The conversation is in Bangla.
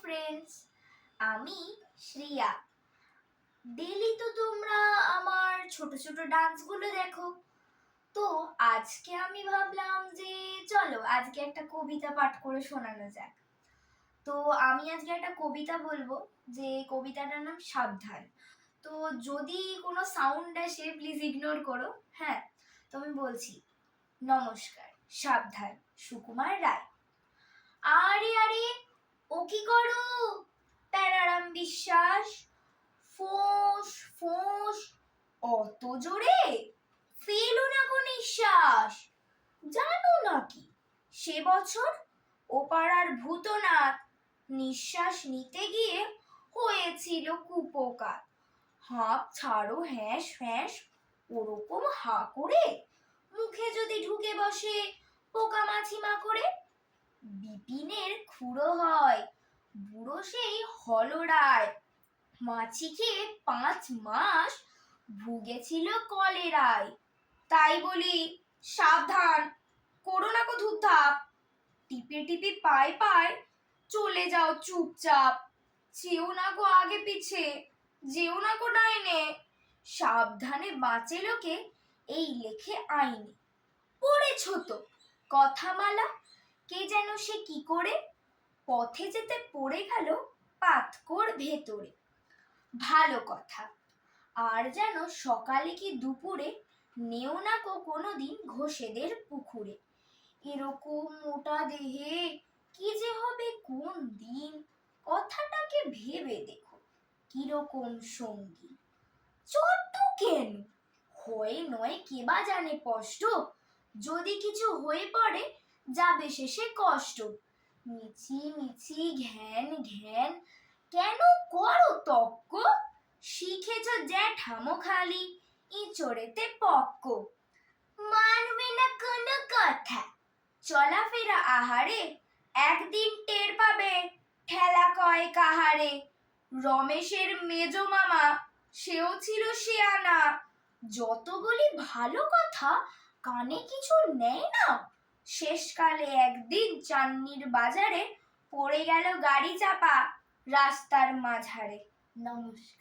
ফ্রেন্ডস, আমি শ্রিয়া। ডেলি তো তোমরা আমার ছোট ছোট ডান্সগুলো দেখো। তো আজকে আমি ভাবলাম যে চলো আজকে একটা কবিতা পাঠ করে শোনানো যাক। তো আমি আজকে একটা কবিতা বলবো, যে কবিতাটার নাম সাবধান। তো যদি কোনো সাউন্ড আসে প্লিজ ইগনোর করো। হ্যাঁ, তো আমি বলছি, নমস্কার, সাবধান, সুকুমার রায়। আরে আরে, ও কি করো? প্যারারাম বিশ্বাস। ফোঁস ফোঁস, অত জোরে ফেলো না গো নিঃশ্বাস। জানো নাকি সে বছর ও পাড়ার ভূতনাথ নিঃশ্বাস নিতে গিয়ে হয়েছিল কুপোকাত। হাঁপ ছাড়ো হ্যাঁস ফ্যাঁস, ওরকম হা করে মুখে যদি ঢুকে বসে পোকামাছি করে। বিপিনের খুঁড়ো হয়, বুড়ো সেই হলরায়, মাছি খেয়ে 5 মাস ভুগেছিল কলেরায়। তাই বলি সাবধান, করো না গো ধুপধাপ, টিপে টিপে পায় পায় চলে যাও চুপচাপ। চেও না গো আগে পিছে, যেও না গো ডাইনে, সাবধানে বাঁচে লোকে এই লেখে আইনে। পড়েছ তো কথামালা, কে যেন সে কি করে পথে যেতে পড়ে গেল পাতকোর ভেতরে। ভালো কথা, আর যেন সকালে কি দুপুরে নেও না কো কোনোদিন ঘোষেদের পুকুরে। এরকম মোটা দেহে কি যে হবে কোন দিন, কথাটাকে ভেবে দেখো কিরকম সঙ্গী। ছোট্ট কেন হয় নয় কে বা জানে স্পষ্ট, যদি কিছু হয়ে পড়ে যাবে শেষে কষ্ট। মিছি মিছি ঘ্যান ঘ্যান কেন করো তক্ক, শিখেছ জ্যাঠামো খালি ইঁচড়েতে পক্ক। মানবে না কোনো কথা, চলাফেরা আহারে একদিন টের পাবে ঠেলা কয় কাহারে। রমেশের মেজো মামা সেও ছিল শেয়ানা, যত বলি ভালো কথা কানে কিছু নেয় না। শেষকালে একদিন চান্নির বাজারে পড়ে গেল গাড়ি চাপা রাস্তার মাঝারে। নমস্কার।